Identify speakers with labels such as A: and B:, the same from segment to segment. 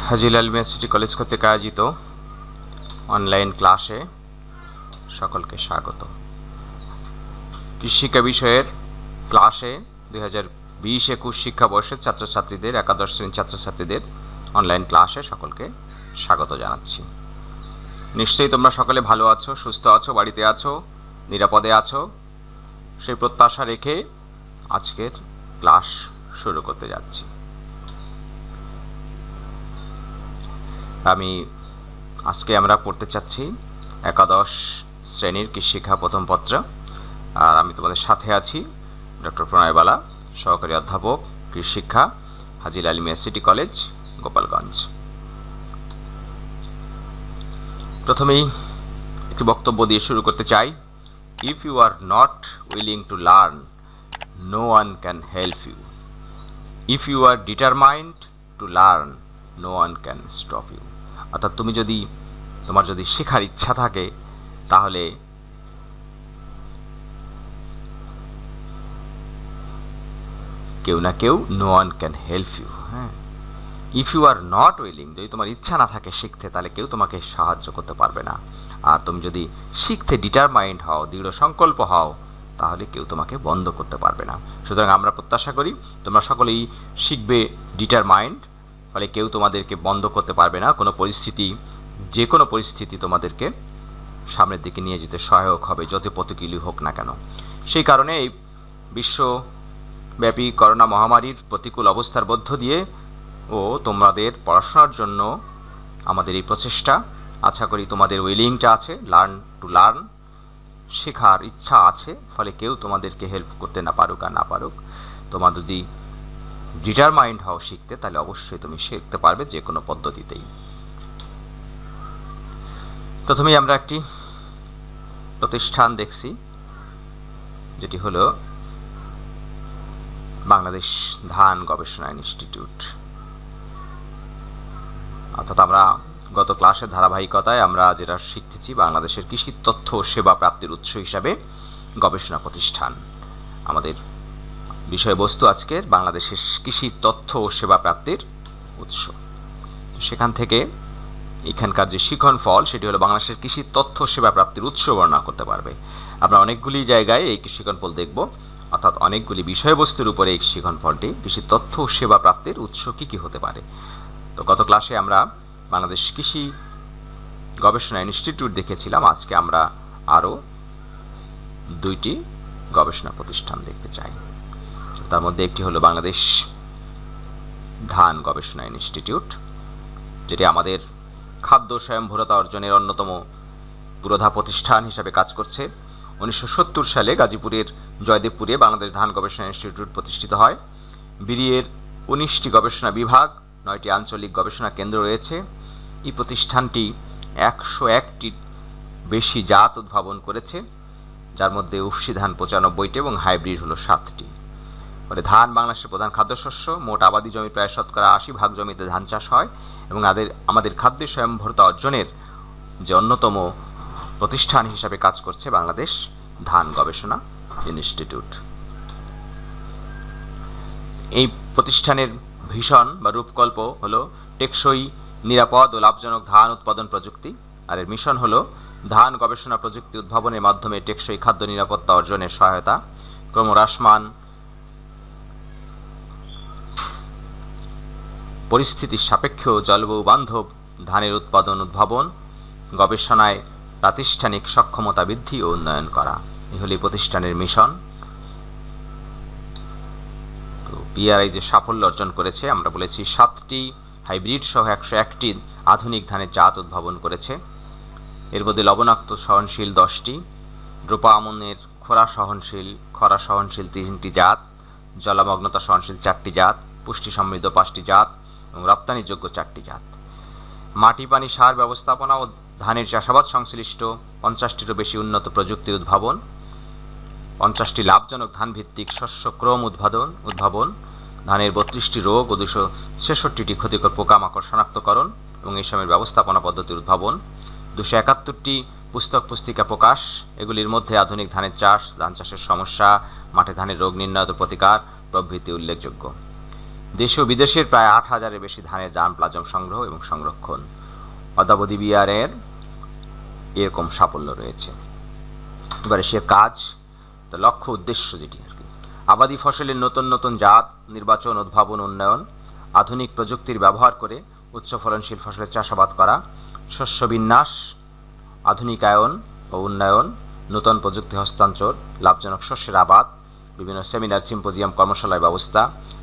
A: হাজী Lal Mia city college কর্তৃক আয়োজিত online ক্লাসে সকলকে স্বাগত। কৃষিকা বিষয়ের ক্লাসে 2020-21 শিক্ষাবর্ষের ছাত্রছাত্রীদের, একাদশ শ্রেণীর ছাত্রছাত্রীদের অনলাইন ক্লাসে সকলকে স্বাগত জানাচ্ছি। নিশ্চয়ই তোমরা সকলে ভালো আছো, সুস্থ আছো, বাড়িতে আছো, নিরাপদে আছো, সেই প্রত্যাশা রেখে আজকের ক্লাস শুরু করতে যাচ্ছি। আজকে আমরা পড়তে চাচ্ছি একাদশ শ্রেণীর কৃষিশিক্ষা প্রথম পত্র, আর আমি তোমাদের সাথে আছি ডক্টর প্রণয় বালা, সহকারী অধ্যাপক কৃষিশিক্ষা, হাজী লাল মিয়া সিটি কলেজ, গোপালগঞ্জ। প্রথমেই একটি বক্তব্য দিয়ে শুরু করতে চাই। If you are not willing to learn, no one can help you. If you are determined to learn, no one can stop you. অর্থাৎ তোমার যদি শেখার ইচ্ছা থাকে তাহলে কেউ না কেউ, no one can help you. হ্যাঁ, if you are not willing, যদি তোমার ইচ্ছা না থাকে শিখতে, তাহলে কেউ তোমাকে সাহায্য করতে পারবে না। আর তুমি যদি শিখতে ডিটারমাইন্ড হও, দৃঢ় সংকল্প হও, তাহলে কেউ তোমাকে বন্ধ করতে পারবে না। সুতরাং আমরা প্রত্যাশা করি তোমরা সকলেই শিখবে ডিটারমাইন্ড, ফলে কেউ তোমাদেরকে বন্ধ করতে পারবে না। যে কোনো পরিস্থিতি তোমাদেরকে সামনের দিকে নিয়ে যেতে সহায়ক হবে, যত প্রতিকূলই হোক না কেন। সেই কারণে এই বিশ্বব্যাপী করোনা মহামারীর প্রতিকূল অবস্থার মধ্য দিয়ে তোমাদের পড়াশোনার জন্য আমাদের এই প্রচেষ্টা। আশা করি তোমাদের উইলিংটা আছে, লার্ন, শেখার ইচ্ছা আছে, ফলে কেউ তোমাদেরকে হেল্প করতে না পারুক আর না পারুক, তোমার যদি ডিটারমাইন্ড হও শিখতে, তাহলে অবশ্যই তুমি শিখতে পারবে যে কোনো পদ্ধতিতেই। প্রথমেই আমরা একটি প্রতিষ্ঠান দেখছি, যেটি হলো বাংলাদেশ ধান গবেষণা ইনস্টিটিউট। অর্থাৎ আমরা গত ক্লাসের ধারাবাহিকতায় আমরা যেটা শিখতেছি, বাংলাদেশের কৃষি তথ্য ও সেবা প্রাপ্তির উৎস হিসাবে গবেষণা প্রতিষ্ঠান। আমাদের বিষয়বস্তু আজকের বাংলাদেশের কৃষি তথ্য ও সেবা প্রাপ্তির উৎস। সেখান থেকে এখানকার যে শিখন ফল, সেটি হলো বাংলাদেশের কৃষি তথ্য সেবা প্রাপ্তির উৎস বর্ণনা করতে পারবে। আমরা অনেকগুলি জায়গায় এই শিখন ফল দেখব, অর্থাৎ অনেকগুলি বিষয়বস্তুর উপরে এই শিখন ফলটি, কৃষি তথ্য ও সেবা প্রাপ্তির উৎস কী কী হতে পারে। তো গত ক্লাসে আমরা বাংলাদেশ কৃষি গবেষণা ইনস্টিটিউট দেখেছিলাম। আজকে আমরা আরও দুইটি গবেষণা প্রতিষ্ঠান দেখতে চাই। তার মধ্যে একটি হলো বাংলাদেশ ধান গবেষণা ইনস্টিটিউট, যেটি আমাদের খাদ্য স্বয়ংভরতা অর্জনের অন্যতম পুরোধা প্রতিষ্ঠান হিসাবে কাজ করছে। 1970 সালে গাজীপুরের জয়দেবপুরে বাংলাদেশ ধান গবেষণা ইনস্টিটিউট প্রতিষ্ঠিত হয়। বিডিএর 19টি গবেষণা বিভাগ, 9টি আঞ্চলিক গবেষণা কেন্দ্র রয়েছে। এই প্রতিষ্ঠানটি 101টির বেশি জাত উদ্ভাবন করেছে, যার মধ্যে উফশি ধান 95টি এবং হাইব্রিড হলো 7টি। ফলে ধান বাংলাদেশের প্রধান খাদ্যশস্য। মোট আবাদি জমি প্রায় 80% জমিতে ধান চাষ হয়, এবং আমাদের খাদ্য স্বয়ংভরতা অর্জনের যে অন্যতম প্রতিষ্ঠান হিসাবে কাজ করছে বাংলাদেশ ধান গবেষণা ইনস্টিটিউট। এই প্রতিষ্ঠানের ভিশন বা রূপকল্প হলো টেকসই, নিরাপদ ও লাভজনক ধান উৎপাদন প্রযুক্তি। আর এর মিশন হলো ধান গবেষণা প্রযুক্তি উদ্ভাবনের মাধ্যমে টেকসই খাদ্য নিরাপত্তা অর্জনের সহায়তা, ক্রমহ্রাসমান পরিস্থিতির সাপেক্ষ জলবায়ু বান্ধব ধানের উৎপাদন উদ্ভাবন, গবেষণায় প্রাতিষ্ঠানিক সক্ষমতা বৃদ্ধি ও উন্নয়ন করা। এই হলো এই প্রতিষ্ঠানের মিশন। তো পিআরআই যে সাফল্য অর্জন করেছে, আমরা বলেছি 7টি হাইব্রিড সহ 101টি আধুনিক ধানের জাত উদ্ভাবন করেছে। এর মধ্যে লবণাক্ত সহনশীল 10টি, ড্রোপা আমনের খরা সহনশীল 3টি জাত, জলমগ্নতা সহনশীল 4টি জাত, পুষ্টি সমৃদ্ধ 5টি জাত এবং রপ্তানিযোগ্য 4টি জাত। মাটি পানি সার ব্যবস্থাপনা ও ধানের চাষাবাদ সংশ্লিষ্ট 50টিরও বেশি উন্নত প্রযুক্তি উদ্ভাবন, 50টি লাভজনক ধান ভিত্তিক শস্য ক্রম উদ্ভাবন, ধানের 32টি রোগ ও 266টি ক্ষতিকর পোকামাকড় শনাক্তকরণ এবং এই সময়ের ব্যবস্থাপনা পদ্ধতির উদ্ভাবন, 271টি পুস্তক পুস্তিকা প্রকাশ। এগুলির মধ্যে আধুনিক ধানের চাষ, ধান চাষের সমস্যা, মাঠে ধানের রোগ নির্ণয় ও প্রতিকার প্রভৃতি উল্লেখযোগ্য। দেশীয় বিদেশের প্রায় 8,000-এর বেশি ধানের জার্মপ্লাজম সংগ্রহ এবং সংরক্ষণ। অদ্যাবধি বিআরআইয়ের এরকম সাফল্য রয়েছে। এবারে সে কাজ, লক্ষ্য উদ্দেশ্য যেটি আর কি, আবাদি ফসলের নতুন নতুন জাত নির্বাচন, উদ্ভাবন, উন্নয়ন, আধুনিক প্রযুক্তির ব্যবহার করে উচ্চ ফলনশীল ফসলের চাষাবাদ করা, শস্য বিন্যাস আধুনিকায়ন ও উন্নয়ন, নতুন প্রযুক্তি হস্তান্তর, লাভজনক শস্যের আবাদ, বিভিন্ন সেমিনার, সিম্পোজিয়াম, কর্মশালার ব্যবস্থা,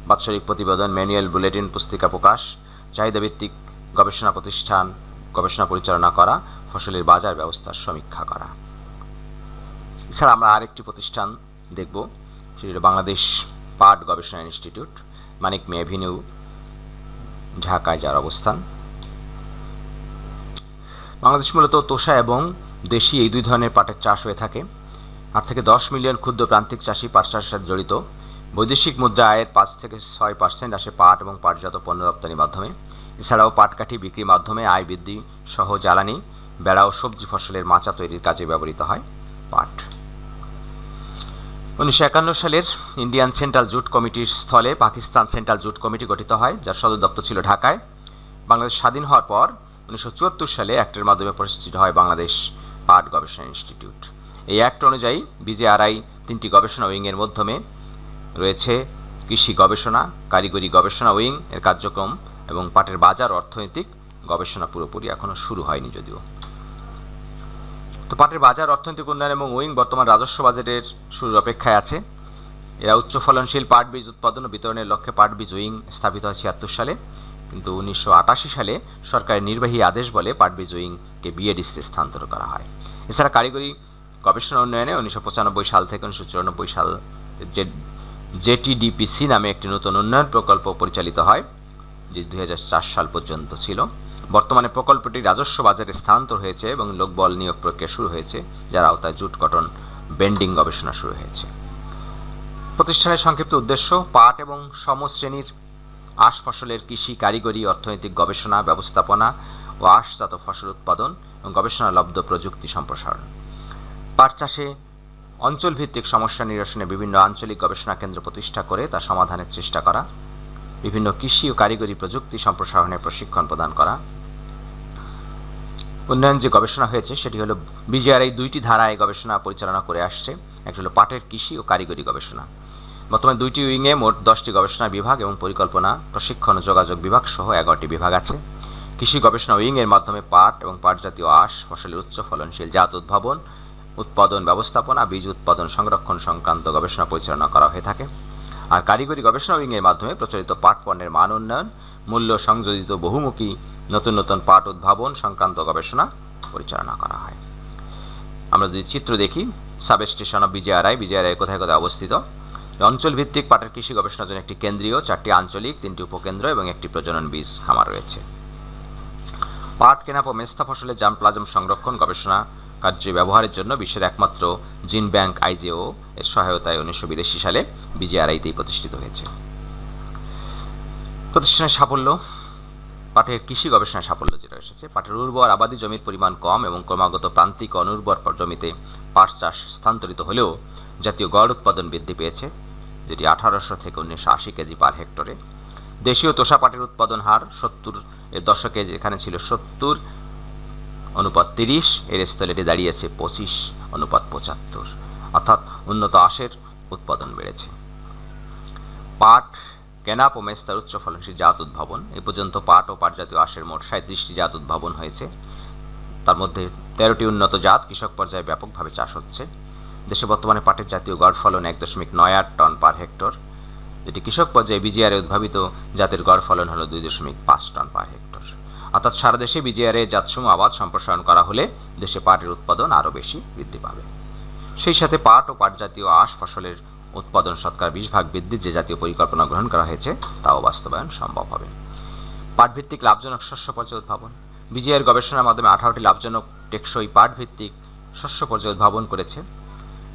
A: বাৎসরিক প্রতিবেদন, ম্যানুয়াল, বুলেটিন, পুস্তিকা প্রকাশ, চাহিদাভিত্তিক গবেষণা প্রতিষ্ঠান গবেষণা পরিচালনা করা, ফসলের বাজার ব্যবস্থার সমীক্ষা করা। এছাড়া আমরা আরেকটি প্রতিষ্ঠান দেখব, সেটি হল বাংলাদেশ পাট গবেষণা ইনস্টিটিউট, মানিক মে এভিনিউ, ঢাকায় যার অবস্থান। বাংলাদেশ মূলত তোষা এবং দেশি এই দুই ধরনের পাটের চাষ হয়ে থাকে। 8 থেকে 10 মিলিয়ন ক্ষুদ্র প্রান্তিক চাষি পাট চাষের সাথে জড়িত। বৈদেশিক মুদ্রা আয়ের 5 থেকে 6% আসে পাট এবং পাটজাত পণ্য রপ্তানির মাধ্যমে। এছাড়াও পাটকাঠি বিক্রির মাধ্যমে আয় বৃদ্ধি সহ জ্বালানি, বেড়া ও সবজি ফসলের মাচা তৈরির কাজে ব্যবহৃত হয় পাট। 1951 সালের ইন্ডিয়ান সেন্ট্রাল জুট কমিটির স্থলে পাকিস্তান সেন্ট্রাল জুট কমিটি গঠিত হয়, যার সদর দপ্তর ছিল ঢাকায়। বাংলাদেশ স্বাধীন হওয়ার পর 1974 সালে অ্যাক্টের মাধ্যমে প্রতিষ্ঠিত হয় বাংলাদেশ পাট গবেষণা ইনস্টিটিউট। এই অ্যাক্ট অনুযায়ী বিজেআরআই 3টি গবেষণা উইংয়ের মাধ্যমে রয়েছে কৃষি গবেষণা, কারিগরি গবেষণা উইং এর কার্যক্রম এবং পাটের বাজার অর্থনৈতিক গবেষণা পুরোপুরি এখনো শুরু হয়নি যদিও। তো পাটের বাজার অর্থনৈতিক উন্নয়ন এবং উইং বর্তমান রাজস্ব বাজেটের শুরুর অপেক্ষায় আছে। এরা উচ্চ ফলনশীল পাট বীজ উৎপাদন ও বিতরণের লক্ষ্যে পাট বীজ উইং স্থাপিত হয় 76 সালে, কিন্তু 1988 সালে সরকারের নির্বাহী আদেশ বলে পাট বীজ উইংকে বিএডিসিতে স্থানান্তর করা হয়। এছাড়া কারিগরি গবেষণা উন্নয়নে 1995 সাল থেকে 1994 সাল জেটিডিপিসি নামে একটি নতুন উন্নয়ন প্রকল্প পরিচালিত হয়, যে 2004 সাল পর্যন্ত ছিল। বর্তমানে প্রকল্পটি রাজস্ব বাজারে স্থানান্তর হয়েছে এবং লোকবল নিয়োগ প্রক্রিয়া শুরু হয়েছে, যার আওতায় জুট কটন বেন্ডিং গবেষণা শুরু হয়েছে। প্রতিষ্ঠানের সংক্ষিপ্ত উদ্দেশ্য: পাট এবং সমশ্রেণীর আঁশ ফসলের কৃষি, কারিগরি, অর্থনৈতিক গবেষণা, ব্যবস্থাপনা ও আঁশজাত ফসল উৎপাদন এবং গবেষণালব্ধ প্রযুক্তি সম্প্রসারণ। পাট চাষে অঞ্চলভিত্তিক সমস্যা নিরসনে বিভিন্ন আঞ্চলিক গবেষণা কেন্দ্র প্রতিষ্ঠা করে তা সমাধানের চেষ্টা করা, বিভিন্ন কৃষি ও কারিগরি প্রযুক্তি সম্প্রসারণের প্রশিক্ষণ প্রদান করা। উন্নয়ন যে গবেষণা হয়েছে সেটি হলো বিজেআরআই 2টি ধারায় গবেষণা পরিচালনা করে আসছে। একটা হলো পাটের কৃষি ও কারিগরি গবেষণা। বর্তমানে 2টি উইংয়ে মোট 10টি গবেষণা বিভাগ এবং পরিকল্পনা, প্রশিক্ষণ ও যোগাযোগ বিভাগ সহ 11টি বিভাগ আছে। কৃষি গবেষণা উইংয়ের মাধ্যমে পাট এবং পাট জাতীয় আঁশ ফসলের উচ্চ ফলনশীল জাত উদ্ভাবন, উৎপাদন ব্যবস্থাপনা, বীজ উৎপাদন সংরক্ষণ সংক্রান্ত গবেষণা পরিচালনা করা হয়ে থাকে। আর কারিগরি গবেষণা উইংয়ের মাধ্যমে প্রচলিত পাট পণ্যের মান উন্নয়ন, মূল্য সংযোজিত বহুমুখী নতুন নতুন পাট উদ্ভাবন সংক্রান্ত গবেষণা পরিচালনা করা হয়। আমরা যদি চিত্র দেখি, সাব স্টেশন অফ বিজেআরআই কোথায় কোথায় অবস্থিত। অঞ্চলভিত্তিক পাটের কৃষি গবেষণার জন্য একটি কেন্দ্রীয়, 4টি আঞ্চলিক, 3টি উপকেন্দ্র এবং একটি প্রজনন বীজ খামার রয়েছে। পাট, কেনাপ ও মেস্তা ফসলের জার্মপ্লাজম সংরক্ষণ গবেষণা কার্যে ব্যবহারের জন্য বিশ্বের একমাত্র জিন ব্যাংক আইজিও এর সহায়তায় 1982 সালে বিজেআরআইতেই প্রতিষ্ঠিত হয়েছে। প্রতিষ্ঠানের সাফল্য: পাটের কৃষি গবেষণায় সাফল্য যেটা এসেছে, পাটের উর্বর আবাদি জমির পরিমাণ কম এবং ক্রমাগত প্রান্তিক অনুর্বর জমিতে পাট চাষ স্থানান্তরিত হলেও জাতীয় গড় উৎপাদন বৃদ্ধি পেয়েছে, যেটি 1800 থেকে 1980 কেজি পার হেক্টরে। দেশীয় তোষা পাটের উৎপাদন হার 70 এর দশকে যেখানে ছিল 70:30, এর স্থলে এটি দাঁড়িয়েছে 25:75, অর্থাৎ উন্নত আঁশের উৎপাদন বেড়েছে। পাট, কেনাপ ও মেস্তার উচ্চ ফলনশীল জাত উদ্ভাবন: এ পর্যন্ত পাট ও পাট জাতীয় আঁশের মোট 37টি জাত উদ্ভাবন হয়েছে। তার মধ্যে 13টি উন্নত জাত কৃষক পর্যায়ে ব্যাপকভাবে চাষ হচ্ছে। দেশে বর্তমানে পাটের জাতীয় গড় ফলন 1.98 টন পার হেক্টর, যেটি কৃষক পর্যায়ে বিজেআরআই উদ্ভাবিত জাতের গড় ফলন হল 2.5 টন পার হেক্টর। অর্থাৎ সারা দেশে বিজেআরআই জাতসমূহ আবাদ সম্প্রসারণ করা হলে দেশে পাটের উৎপাদন আরও বেশি বৃদ্ধি পাবে। সেই সাথে পাট ও পাট জাতীয় আঁশ ফসলের উৎপাদন শতকরা 20% বৃদ্ধির যে জাতীয় পরিকল্পনা গ্রহণ করা হয়েছে তাও বাস্তবায়ন সম্ভব হবে। পাট ভিত্তিক লাভজনক শস্য পর্যায় উদ্ভাবন: বিজেআর গবেষণার মাধ্যমে 18টি লাভজনক টেকসই পাট ভিত্তিক শস্য পর্যায় উদ্ভাবন করেছে।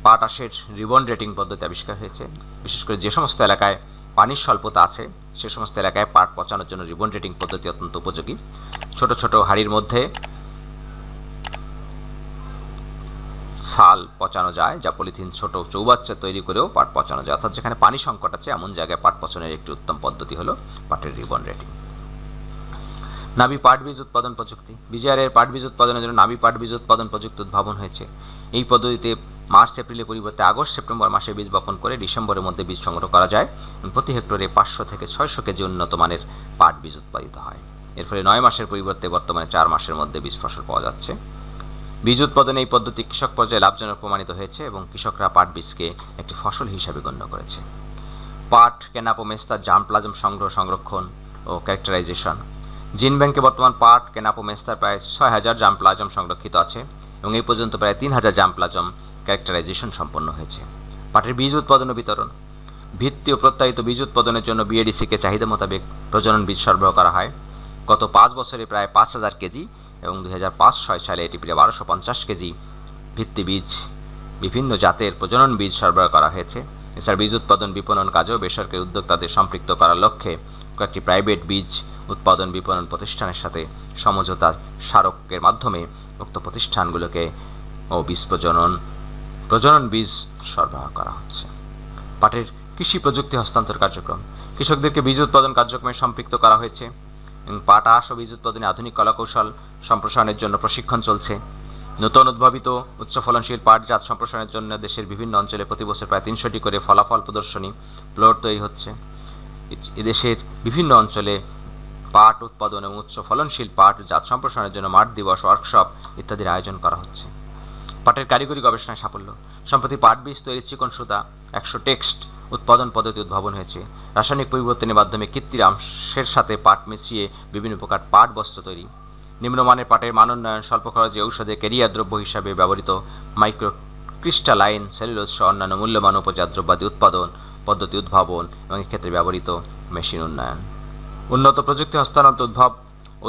A: পাট আঁশের রিবন রেটিং পদ্ধতি আবিষ্কার হয়েছে। বিশেষ করে যে সমস্ত এলাকায় পানির স্বল্পতা আছে সে সমস্ত এলাকায় পাট পচানোর জন্য রিবন রেটিং পদ্ধতি অত্যন্ত উপযোগী। ছোট ছোট হাঁড়ির মধ্যে ছাল পচানো যায়, যা পলিথিন ছোট চৌবাচ্চা তৈরি করেও পাট পচানো যায়। অর্থাৎ যেখানে পানি সংকট আছে এমন জায়গায় পাট পচনের একটি উত্তম পদ্ধতি হলো পাটের রিবন রেটিং। নাবি পাট বীজ উৎপাদন প্রযুক্তি। বিজিআরএর পাট বীজ উৎপাদনের জন্য নাবি পাট বীজ উৎপাদন প্রযুক্তি উদ্ভাবন হয়েছে। এই পদ্ধতিতে মার্চ এপ্রিলের পরিবর্তে আগস্ট সেপ্টেম্বর মাসে বীজ বপন করে ডিসেম্বরের মধ্যে বীজ সংগ্রহ করা যায়। প্রতি হেক্টরে 500 থেকে 600 কেজি উন্নত মানের পাট বীজ উৎপাদিত হয়। এর ফলে 9 মাসের পরিবর্তে বর্তমানে 4 মাসের মধ্যে বীজ ফসল পাওয়া যাচ্ছে। বীজ উৎপাদনে এই পদ্ধতি কৃষক পর্যায়ে লাভজনক প্রমাণিত হয়েছে এবং কৃষকরা পাট বীজকে একটি ফসল হিসাবে গণ্য করেছে। পাট, কেনাপ ও মেস্তার জার্মপ্লাজম সংগ্রহ, সংরক্ষণ ও ক্যারেক্টারাইজেশন। জিন ব্যাংকে বর্তমান পাট, কেনাপ ও মেস্তার প্রায় 6000 জার্মপ্লাজম সংরক্ষিত আছে এবং এই পর্যন্ত প্রায় 3000 জার্মপ্লাজম ক্যারেক্টারাইজেশন সম্পন্ন হয়েছে। পাটের বীজ উৎপাদন ও বিতরণ। ভিত্তি ও প্রত্যায়িত বীজ উৎপাদনের জন্য বিএডিসিকে চাহিদা মোতাবেক প্রজনন বীজ সরবরাহ করা হয়। গত 5 বছরে প্রায় 5000 কেজি এবং 2005-06 সালে এটি প্রায় 1250 কেজি ভিত্তি বীজ বিভিন্ন জাতের প্রজনন বীজ সরবরাহ করা হয়েছে। এছাড়া বীজ উৎপাদন বিপণন কাজেও বেসরকারি উদ্যোক্তাদের সম্পৃক্ত করার লক্ষ্যে কয়েকটি প্রাইভেট বীজ উৎপাদন বিপণন প্রতিষ্ঠানের সাথে সমঝোতা স্মারকের মাধ্যমে উক্ত প্রতিষ্ঠানগুলোকে ও বীজ প্রজনন বীজ সরবরাহ করা হচ্ছে। পাটের কৃষি প্রযুক্তি হস্তান্তর কার্যক্রম। কৃষকদেরকে বীজ উৎপাদন কার্যক্রমে সম্পৃক্ত করা হয়েছে এবং পাট আঁশ ও বীজ উৎপাদনে আধুনিক কলাকৌশল সম্প্রসারণের জন্য প্রশিক্ষণ চলছে। নতুন উদ্ভাবিত উচ্চ ফলনশীল পাট জাত সম্প্রসারণের জন্য দেশের বিভিন্ন অঞ্চলে প্রতি বছর প্রায় 300টি করে ফলাফল প্রদর্শনী প্লট তৈরি হচ্ছে। এদেশের বিভিন্ন অঞ্চলে পাট উৎপাদন এবং উচ্চ ফলনশীল পাট জাত সম্প্রসারণের জন্য মাঠ দিবস, ওয়ার্কশপ ইত্যাদির আয়োজন করা হচ্ছে। পাটের কারিগরি গবেষণায় সাফল্য। সম্প্রতি পাট বীজ তৈরি চিকন সুতা 100 টেক্সট উৎপাদন পদ্ধতি উদ্ভাবন হয়েছে। রাসায়নিক পরিবর্তনের মাধ্যমে কৃত্রিমাংশের সাথে পাট মিশিয়ে বিভিন্ন প্রকার পাট বস্ত্র তৈরি। নিম্নমানের পাটের মানোন্নয়ন, স্বল্প খরচে ঔষধে ক্যারিয়ার দ্রব্য হিসাবে ব্যবহৃত মাইক্রো ক্রিস্টালাইন সেলুলোজ সহ অন্যান্য মূল্যবান উপজাত দ্রব্যাদি উৎপাদন পদ্ধতি উদ্ভাবন এবং এক্ষেত্রে ব্যবহৃত মেশিন উন্নয়ন। উন্নত প্রযুক্তি হস্তান্তর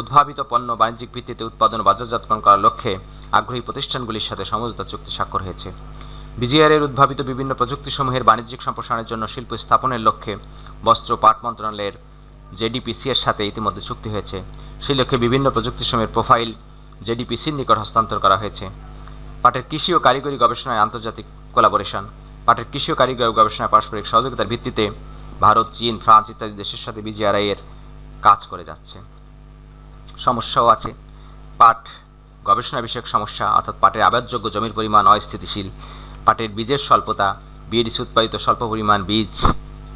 A: উদ্ভাবিত পণ্য বাণিজ্যিক ভিত্তিতে উৎপাদন ও বাজারজাতকরণ করার লক্ষ্যে আগ্রহী প্রতিষ্ঠানগুলির সাথে সমঝোতা চুক্তি স্বাক্ষর হয়েছে। বিজিআরএর উদ্ভাবিত বিভিন্ন প্রযুক্তিসমূহের বাণিজ্যিক সম্প্রসারণের জন্য শিল্প স্থাপনের লক্ষ্যে বস্ত্র পাট মন্ত্রণালয়ের জেডিপিসি এর সাথে ইতিমধ্যে চুক্তি হয়েছে। সেই লক্ষ্যে বিভিন্ন প্রযুক্তিসমূহের প্রোফাইল জেডিপিসির নিকট হস্তান্তর করা হয়েছে। পাটের কৃষি ও কারিগরি গবেষণায় আন্তর্জাতিক কোলাবোরেশন। পাটের কৃষি ও কারিগরি গবেষণায় পারস্পরিক সহযোগিতার ভিত্তিতে ভারত, চীন, ফ্রান্স ইত্যাদি দেশের সাথে বিজিআরআই এর কাজ করে যাচ্ছে। সমস্যাও আছে। পাট গবেষণা বিষয়ক সমস্যা, অর্থাৎ পাটের আবাদযোগ্য জমির পরিমাণ অস্থিতিশীল, পাটের বীজের স্বল্পতা, বিএডিসি উৎপাদিত স্বল্প পরিমাণ বীজ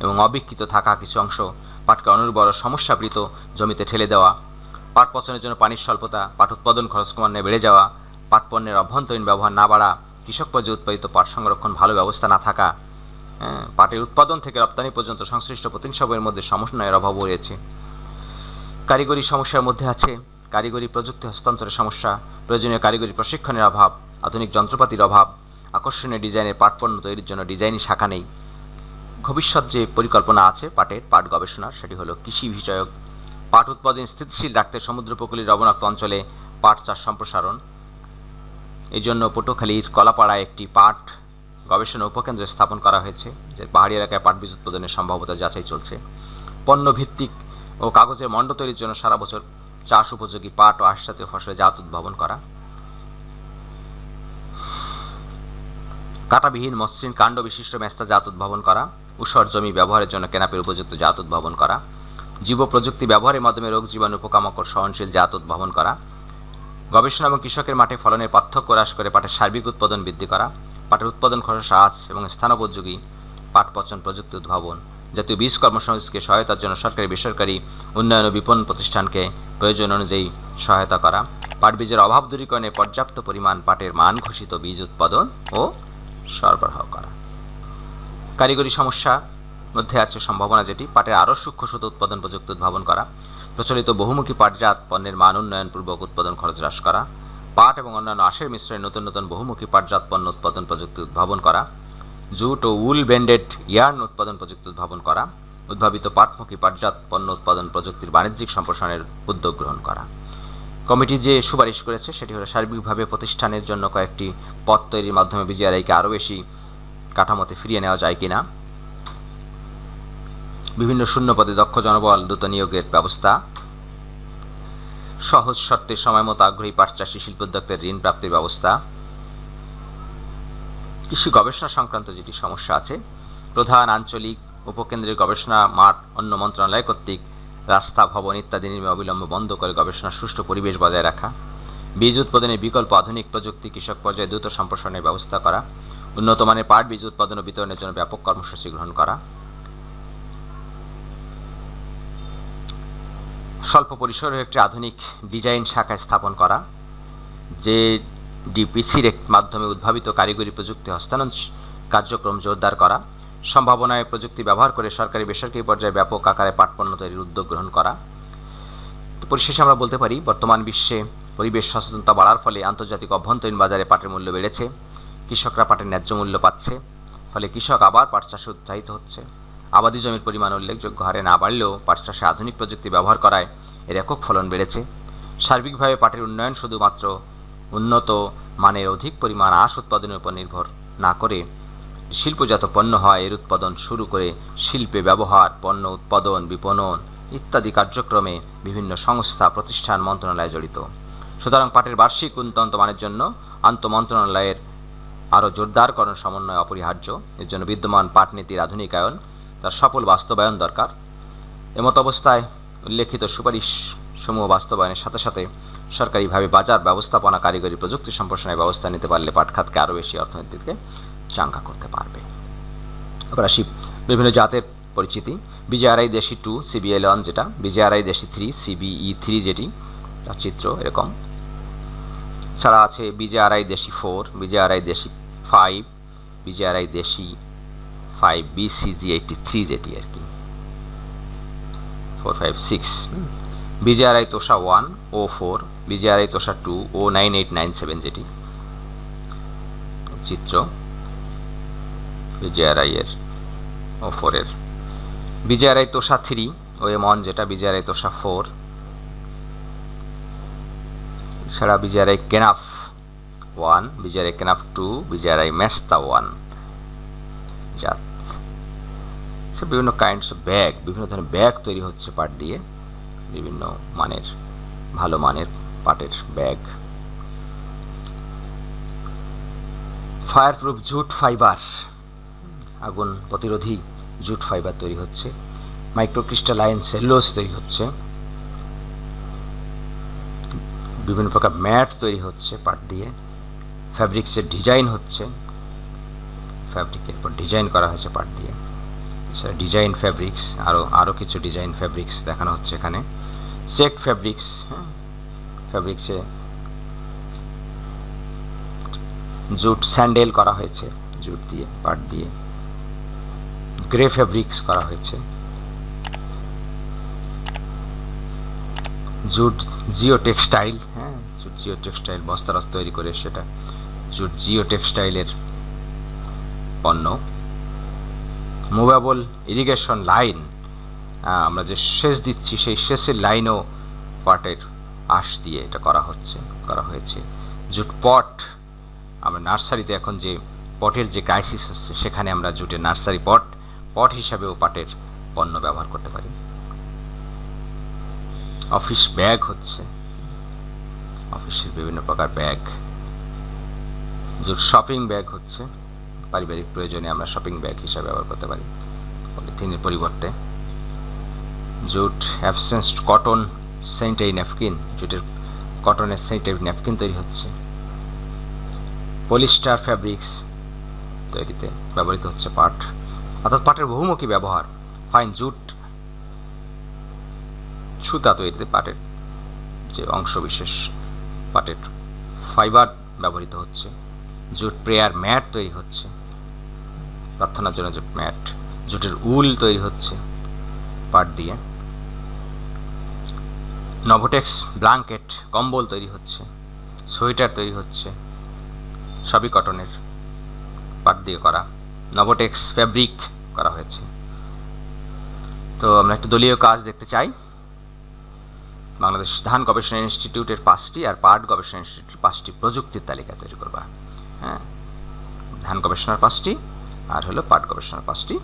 A: এবং অবিকৃত থাকা কিছু অংশ, পাটকে অনুর্বর সমস্যাবৃত জমিতে ঠেলে দেওয়া, পাট পচনের জন্য পানির স্বল্পতা, পাট উৎপাদন খরচ ক্রমান্বয়ে বেড়ে যাওয়া, পাট পণ্যের অভ্যন্তরীণ ব্যবহার না বাড়া, কৃষক পর্যায়ে উৎপাদিত পাট সংরক্ষণ ভালো ব্যবস্থা না থাকা, পাটের উৎপাদন থেকে রপ্তানি পর্যন্ত সংশ্লিষ্ট প্রতিষ্ঠানের মধ্যে সমন্বয়ের অভাবও রয়েছে। কারিগরি সমস্যার মধ্যে আছে কারিগরি প্রযুক্তি হস্তান্তরের সমস্যা, প্রয়োজনীয় কারিগরি প্রশিক্ষণের অভাব, আধুনিক যন্ত্রপাতির অভাব, আকর্ষণীয় ডিজাইনের পাট পণ্য তৈরির জন্য ডিজাইনি শাখা নেই। ভবিষ্যৎ যে পরিকল্পনা আছে পাট গবেষণার, সেটি হলো কৃষি বিষয়ক পাট উৎপাদন স্থিতিশীল রাখতে সমুদ্র উপকূলের লবণাক্ত অঞ্চলে পাট চাষ সম্প্রসারণ। এই জন্য পটুয়াখালীর কলাপাড়ায় একটি পাট গবেষণা উপকেন্দ্র স্থাপন করা হয়েছে, যে পাহাড়ি এলাকায় পাট বীজ উৎপাদনের সম্ভাব্যতা যাচাই চলছে। পণ্য ভিত্তিক ও কাগজের মণ্ড তৈরির জন্য সারা বছর চাষ উপযোগী পাট ও আঁশ জাতীয় ফসলের জাত উদ্ভাবন করা। কাঁটাবিহীন মসৃণ কাণ্ড বিশিষ্ট মেস্তা জাত উদ্ভাবন করা। ঊষর জমি ব্যবহারের জন্য কেনাপের উপযুক্ত জাত উদ্ভাবন করা। জীব প্রযুক্তি ব্যবহারের মাধ্যমে রোগ জীবাণু পোকামাকড় সহনশীল জাত উদ্ভাবন করা। গবেষণা এবং কৃষকের মাঠে ফলনের পার্থক্য হ্রাস করে পাটের সার্বিক উৎপাদন বৃদ্ধি করা। পাটের উৎপাদন খরচ হ্রাস এবং স্থানোপযোগী পাট পচন প্রযুক্তি উদ্ভাবন। জাতীয় বীজ কর্মসংস্থানকে সহায়তার জন্য সরকারি বেসরকারি উন্নয়ন ও বিপণন প্রতিষ্ঠানকে প্রয়োজন অনুযায়ী সহায়তা করা। পাট বীজের অভাব দূরীকরণে পর্যাপ্ত পরিমাণ পাটের মান ঘোষিত বীজ উৎপাদন ও সরবরাহ করা। কারিগরি সমস্যা মধ্যে আছে সম্ভাবনা, যেটি পাটের আরও সূক্ষ্ম সুতো উৎপাদন প্রযুক্তি উদ্ভাবন করা। প্রচলিত বহুমুখী পাটজাত পণ্যের মান উন্নয়ন পূর্বক উৎপাদন খরচ হ্রাস করা। পাট এবং অন্যান্য আঁশের মিশ্রণে নতুন নতুন বহুমুখী পাটজাত পণ্য উৎপাদন প্রযুক্তি উদ্ভাবন করা। জুট ও উল ব্যান্ডেড ইয়ার্ন উৎপাদন প্রযুক্তি উদ্ভাবন করা। উদ্ভাবিত পাটমুখী পাটজাত পণ্য উৎপাদন প্রযুক্তির বাণিজ্যিক সম্প্রসারণের উদ্যোগ গ্রহণ করা। কমিটি যে সুপারিশ করেছে সেটি হলো সার্বিকভাবে প্রতিষ্ঠানের জন্য কয়েকটি পদ তৈরির মাধ্যমে বিজিআরআইকে আরও বেশি কাঠামোতে ফিরিয়ে নেওয়া যায় কিনা, বিভিন্ন শূন্য পদে দক্ষ জনবল দ্রুত নিয়োগের ব্যবস্থা, সহজ শর্তে সময় মতো আগ্রহী পাট চাষী শিল্পোদ্যোক্তাদের ঋণ প্রাপ্তির ব্যবস্থা, কৃষি গবেষণা সংক্রান্ত যেটি সমস্যা আছে, প্রধান আঞ্চলিক উপকেন্দ্রের গবেষণা মাঠ অন্য মন্ত্রণালয় কর্তৃক রাস্তা, ভবন ইত্যাদি নির্মাণ অবিলম্বে বন্ধ করে গবেষণার সুষ্ঠু পরিবেশ বজায় রাখা, বীজ উৎপাদনের বিকল্প আধুনিক প্রযুক্তি কৃষক পর্যায়ে দ্রুত সম্প্রসারণের ব্যবস্থা করা, উন্নত মানের পাট বীজ উৎপাদন ও বিতরণের জন্য ব্যাপক কর্মসূচি গ্রহণ করা, স্বল্প পরিসরে একটি আধুনিক ডিজাইন শাখা স্থাপন করা, যে ডিপিসির মাধ্যমে উদ্ভাবিত কারিগরি প্রযুক্তি হস্তান্তর কার্যক্রম জোরদার করা, সম্ভাবনায় প্রযুক্তি ব্যবহার করে সরকারি বেসরকারি পর্যায়ে ব্যাপক আকারে পাট পণ্য তৈরির উদ্যোগ গ্রহণ করা। তো পরিশেষে আমরা বলতে পারি, বর্তমান বিশ্বে পরিবেশ সচেতনতা বাড়ার ফলে আন্তর্জাতিক অভ্যন্তরীণ বাজারে পাটের মূল্য বেড়েছে, কৃষকরা পাটের ন্যায্য মূল্য পাচ্ছে, ফলে কৃষক আবার পাট চাষে উৎসাহিত হচ্ছে। আবাদি জমির পরিমাণ উল্লেখযোগ্য হারে না বাড়লেও পাট চাষে আধুনিক প্রযুক্তি ব্যবহার করায় এর একক ফলন বেড়েছে। সার্বিকভাবে পাটের উন্নয়ন শুধুমাত্র উন্নত মানের অধিক পরিমাণ আঁশ উৎপাদনের উপর নির্ভর না করে শিল্পজাত পণ্য হয় এর উৎপাদন শুরু করে শিল্পে ব্যবহার, পণ্য উৎপাদন, বিপণন ইত্যাদি কার্যক্রমে বিভিন্ন সংস্থা, প্রতিষ্ঠান, মন্ত্রণালয় জড়িত। সুতরাং পাটের বার্ষিক উন্নত মানের জন্য আন্তঃমন্ত্রণালয়ের আরও জোরদারকরণ সমন্বয় অপরিহার্য। এর জন্য বিদ্যমান পাট নীতির আধুনিকায়ন, তার সফল বাস্তবায়ন দরকার। এমত অবস্থায় উল্লেখিত সুপারিশ সমূহ বাস্তবায়নের সাথে সাথে সরকারিভাবে বাজার ব্যবস্থাপনা, কারিগরি প্রযুক্তি সম্প্রসারণের ব্যবস্থা নিতে পারলে পাট খাতকে আরও বেশি অর্থনীতিকে চাঙ্গা করতে পারবে। এবার আসি বিভিন্ন জাতের পরিচিতি। বিজেআরআই দেশি 2 CBL 1 যেটা, বিজেআরআই দেশি 3 CBE 3 যেটি, তার চিত্র এরকম। ছাড়া আছে বিজেআরআই দেশি 4, বিজেআরআই দেশি 5, বিজেআরআই দেশি 5 BCG 83 যেটি আর কি 4, 5, 6, বিজেআরআই তোষা 1 O4, বিজেআরআই তোষা 2 O9897 যেটি চিত্র বিজেআরআই এর O4 এর, বিজেআরআই তোষা 3 OM1 যেটা, বিজেআরআই তোষা 4, এছাড়া বিজেআরআই কেনাফ 1, বিজেআরআই কেনাফ 2, বিজেআরআই মেস্তা 1 জাত। বিভিন্ন কাইন্ডস অফ ব্যাগ, বিভিন্ন ধরনের ব্যাগ তৈরি হচ্ছে পাট দিয়ে, বিভিন্ন মানের, ভালো মানের পাটের ব্যাগ। ফায়ারপ্রুফ জুট ফাইবার, আগুন প্রতিরোধী জুট ফাইবার তৈরি হচ্ছে। মাইক্রোক্রিস্টালাইন সেলুলোজ তৈরি হচ্ছে। বিভিন্ন প্রকার ম্যাট তৈরি হচ্ছে পাট দিয়ে। ফ্যাব্রিক্সের ডিজাইন হচ্ছে, ফ্যাব্রিকের পর ডিজাইন করা হয়েছে পাট দিয়ে। এছাড়া ডিজাইন ফ্যাব্রিক্স, আরও কিছু ডিজাইন ফ্যাব্রিক্স দেখানো হচ্ছে এখানে। চেক ফ্যাব্রিক্স, ফ্যাব্রিক্সে জুট স্যান্ডেল করা হয়েছে জুট দিয়ে, পাট দিয়ে। গ্রে ফ্যাব্রিক্স করা হয়েছে। Jute geotextile, jute geotextile বস্তারস তৈরি করে সেটা জুট জিও টেক্সটাইলের পণ্য। মুভেবল ইরিগেশন লাইন, আমরা যে সেচ দিচ্ছি সেই সেচের লাইনও পাটের আঁশ দিয়ে এটা করা হয়েছে। জুট পট, আমরা নার্সারিতে এখন যে পটের যে ক্রাইসিস হচ্ছে সেখানে আমরা জুটের নার্সারি পট হিসাবেও পাটের পণ্য ব্যবহার করতে পারি। অফিস ব্যাগ হচ্ছে, অফিসের বিভিন্ন প্রকার ব্যাগ। জুট শপিং ব্যাগ হচ্ছে, পারিবারিক প্রয়োজনে আমরা শপিং ব্যাগ হিসাবে ব্যবহার করতে পারি পলিথিনের পরিবর্তে। জুট অ্যাবসেন্সড কটন স্যানিটারি ন্যাপকিন, জুটের কটনের স্যানিটারি ন্যাপকিন তৈরি হচ্ছে। পলিস্টার ফ্যাব্রিক্স তৈরিতে ব্যবহৃত হচ্ছে পাট, অর্থাৎ পাটের বহুমুখী ব্যবহার। ফাইন জুট সুতা তৈরিতে পাটের যে অংশবিশেষ, পাটের ফাইবার ব্যবহৃত হচ্ছে। জুট প্রেয়ার ম্যাট তৈরি হচ্ছে, প্রার্থনার জন্য যে ম্যাট। জুটের উল তৈরি হচ্ছে পাট দিয়ে। নভোটেক্স ব্ল্যাঙ্কেট, কম্বল তৈরি হচ্ছে। সোয়েটার তৈরি হচ্ছে, সবই কটনের, পাট দিয়ে করা। নভোটেক্স ফ্যাব্রিক করা হয়েছে। তো আমরা একটু দলীয় কাজ দেখতে চাই। বাংলাদেশ ধান গবেষণা ইনস্টিটিউটের 5টি আর পাট গবেষণা ইনস্টিটিউটের 5টি প্রযুক্তির তালিকা তৈরি করবা। ধান গবেষণার 5টি আর হলো পাট গবেষণার 5টি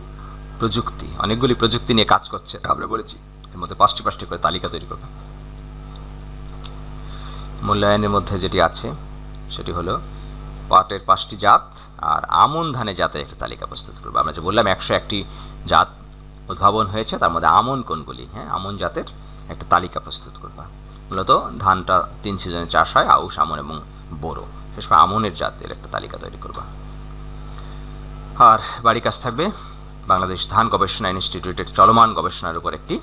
A: প্রযুক্তি। অনেকগুলি প্রযুক্তি নিয়ে কাজ করছে আমরা বলেছি, এর মধ্যে 5টি করে তালিকা তৈরি করবা। মূল্যায়নের মধ্যে যেটি আছে সেটি হলো পাটের 5টি জাত আর আমন ধানের জাতের একটা তালিকা প্রস্তুত করবো। আমরা যে বললাম 101টি জাত উদ্ভাবন হয়েছে, তার মধ্যে আমন কোনগুলি, হ্যাঁ আমন জাতের একটা তালিকা প্রস্তুত করবা। মূলত ধানটা 3 সিজনে চাষ হয়, আউশ, আমন এবং বোরো। শেষ করে আমনের জাতের একটা তালিকা তৈরি করবা। আর বাড়ি কাজ থাকবে বাংলাদেশ ধান গবেষণা ইনস্টিটিউটের চলমান গবেষণার উপর একটি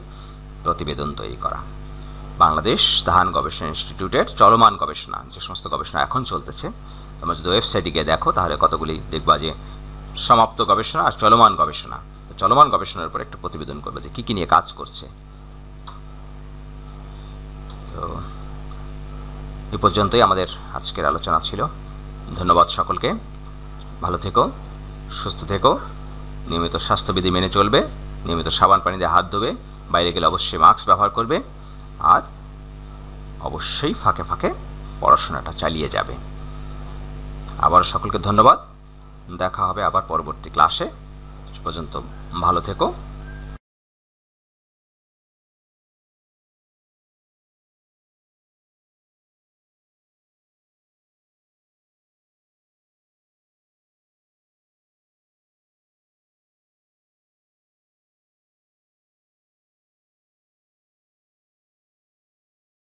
A: প্রতিবেদন তৈরি করা। বাংলাদেশ ধান গবেষণা ইনস্টিটিউটের চলমান গবেষণা, যে সমস্ত গবেষণা এখন চলতেছে, তোমরা যদি ওয়েবসাইটে গিয়ে দেখো তাহলে কতগুলি দেখবা যে সমাপ্ত গবেষণা আর চলমান গবেষণা। চলমান গবেষণার উপর একটা প্রতিবেদন করবে যে কী কী নিয়ে কাজ করছে। তো এ পর্যন্তই আমাদের আজকের আলোচনা ছিল। ধন্যবাদ সকলকে। ভালো থেকো, সুস্থ থেকো, নিয়মিত স্বাস্থ্যবিধি মেনে চলবে, নিয়মিত সাবান পানি দিয়ে হাত ধোবে, বাইরে গেলে অবশ্যই মাস্ক ব্যবহার করবে, আর অবশ্যই ফাঁকে ফাঁকে পড়াশোনাটা চালিয়ে যাবে। আবার সকলকে ধন্যবাদ। দেখা হবে আবার পরবর্তী ক্লাসে। সে পর্যন্ত ভালো থেকো।